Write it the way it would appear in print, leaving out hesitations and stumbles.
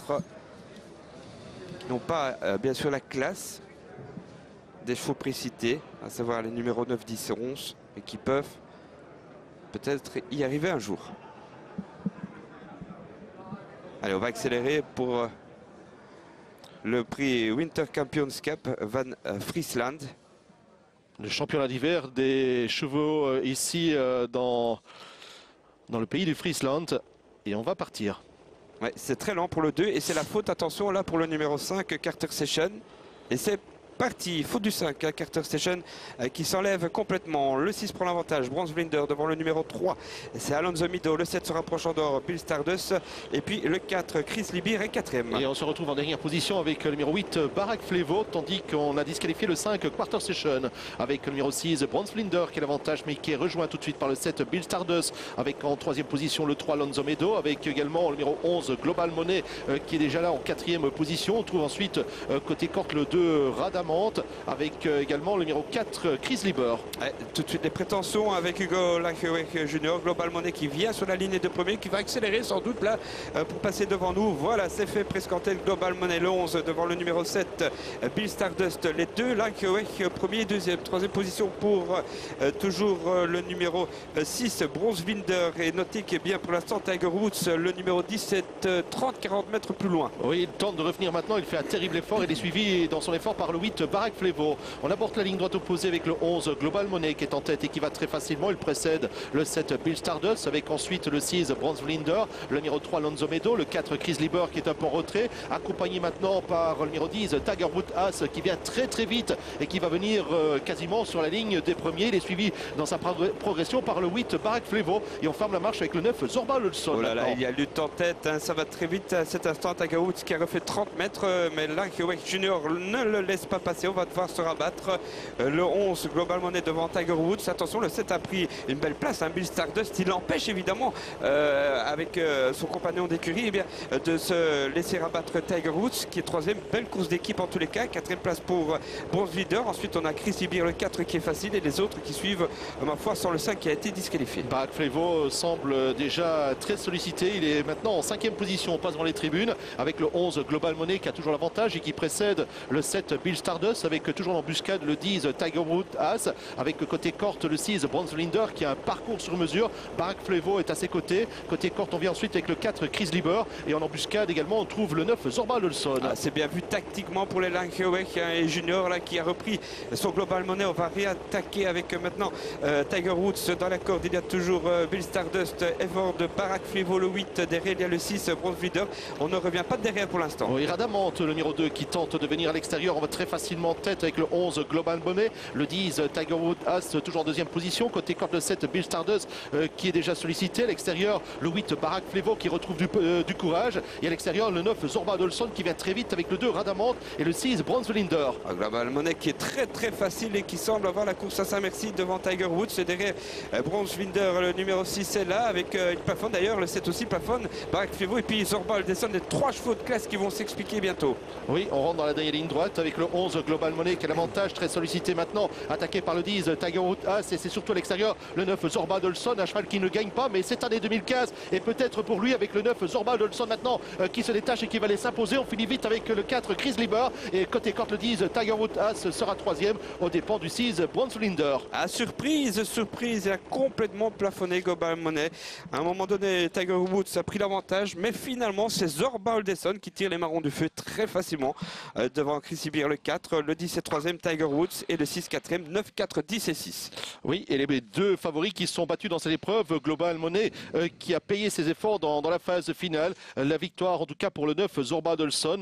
offre, qui n'ont pas bien sûr la classe des chevaux précités, à savoir les numéros 9, 10 et 11, et qui peuvent peut-être y arriver un jour. Allez, on va accélérer pour le prix Winter Champions Cup Van Friesland. Le championnat d'hiver des chevaux ici dans le pays du Friesland. Et on va partir. Ouais, c'est très lent pour le 2 et c'est la faute, attention là pour le numéro 5, Carter Session. Et c'est parti, faute du 5, Carter Station qui s'enlève complètement. Le 6 prend l'avantage, Bronze Blinder devant le numéro 3, c'est Alonso Mido. Le 7 se rapproche en dehors, Bill Stardust. Et puis le 4, Chris Libir est 4e. Et on se retrouve en dernière position avec le numéro 8, Barack Flevo, tandis qu'on a disqualifié le 5, Quarter Session, avec le numéro 6, Bronze Blinder qui est l'avantage, mais qui est rejoint tout de suite par le 7, Bill Stardust, avec en 3e position le 3, Alonso Mido, avec également le numéro 11, Global Money, qui est déjà là en 4e position. On trouve ensuite côté corte le 2, Radamante, avec également le numéro 4, Chris Lieber. Tout de suite les prétentions avec Hugo Lachewek Junior. Global Money qui vient sur la ligne de premier, qui va accélérer sans doute là pour passer devant nous. Voilà, c'est fait presque en tête. Global Money le 11 devant le numéro 7, Bill Stardust. Les deux, Lachewek premier et deuxième. 3e position pour toujours le numéro 6, Bronze Winder. Et notez que bien pour l'instant Tiger Woods, le numéro 17, 30-40 mètres plus loin. Oui, il tente de revenir maintenant. Il fait un terrible effort. Il est suivi dans son effort par le 8, Barack Flevo. On aborde la ligne droite opposée avec le 11, Global Money, qui est en tête et qui va très facilement. Il précède le 7, Bill Stardust, avec ensuite le 6, Bronze Blinder, le numéro 3, Alonso Medo, le 4, Chris Lieber, qui est un peu en retrait, accompagné maintenant par le numéro 10, Tiger Woods As, qui vient très vite et qui va venir quasiment sur la ligne des premiers. Il est suivi dans sa progression par le 8, Barack Flevo, et on ferme la marche avec le 9, Zorba Olson. Oh là là, il y a lutte en tête, hein, ça va très vite à cet instant. Tiger Woods qui a refait 30 mètres, mais Lachewek Junior ne le laisse pas passer. On va devoir se rabattre. Le 11, Global Money devant Tiger Woods. Attention, le 7 a pris une belle place, hein, Bill Stardust. Il l'empêche évidemment, avec son compagnon d'écurie, de se laisser rabattre Tiger Woods, qui est 3e. Belle course d'équipe en tous les cas. 4e place pour Bronze Leader. Ensuite, on a Chris Libir, le 4 qui est facile, et les autres qui suivent, ma foi, sans le 5 qui a été disqualifié. Barack Flevo semble déjà très sollicité. Il est maintenant en 5e position. On passe dans les tribunes avec le 11, Global Money, qui a toujours l'avantage et qui précède le 7, Bill Stardust, avec toujours l'embuscade le 10, Tiger Woods As, avec côté corte le 6, Bronze Blinder, qui a un parcours sur mesure. Barack Flevo est à ses côtés. Côté corte, on vient ensuite avec le 4, Chris Lieber, et en embuscade également on trouve le 9, Zorba Olson. C'est bien vu tactiquement pour les Lachewek et Junior là, qui a repris son Global Money. On va réattaquer avec maintenant Tiger Woods dans la corde. Il y a toujours Bill Stardust, effort de Barack Flevo le 8, derrière il y a le 6, Bronze Leader. On ne revient pas de derrière pour l'instant. Oui, Radamante, le numéro 2, qui tente de venir à l'extérieur. On va très facilement en tête avec le 11, Global Money, le 10, Tiger Woods As, toujours en 2e position. Côté corte le 7, Bill Stardust, qui est déjà sollicité. À l'extérieur, le 8, Barack Flevo, qui retrouve du courage. Et à l'extérieur, le 9, Zorba Olson, qui vient très vite avec le 2, Radamante, et le 6, Bronze Blinder. Global Money qui est très facile et qui semble avoir la course à Saint-Merci devant Tiger Woods. Et derrière Bronze Blinder, le numéro 6 est là avec il plafonne d'ailleurs, le 7 aussi plafonne, Barack Flevo et puis Zorba Olson, les 3 chevaux de classe qui vont s'expliquer bientôt. Oui, on rentre dans la dernière ligne droite avec le 11, Global Money, qui a l'avantage, très sollicité maintenant, attaqué par le 10, Tiger Woods As, et c'est surtout à l'extérieur le 9, Zorba Olson, un cheval qui ne gagne pas, mais cette année 2015 et peut-être pour lui avec le 9, Zorba Olson maintenant qui se détache et qui va aller s'imposer. On finit vite avec le 4, Chris Lieber, et côté corte le 10, Tiger Woods As sera 3e aux dépens du 6, Bronze Blinder. Ah, surprise, il a complètement plafonné Global Money. À un moment donné, Tiger Woods a pris l'avantage, mais finalement c'est Zorba Olson qui tire les marrons du feu très facilement devant Chris Lieber le 4, le 10 est 3e Tiger Woods et le 6 4e, 9, 4, 10 et 6. Oui, et les deux favoris qui se sont battus dans cette épreuve, Global Money qui a payé ses efforts dans la phase finale. La victoire en tout cas pour le 9, Zorba Olson.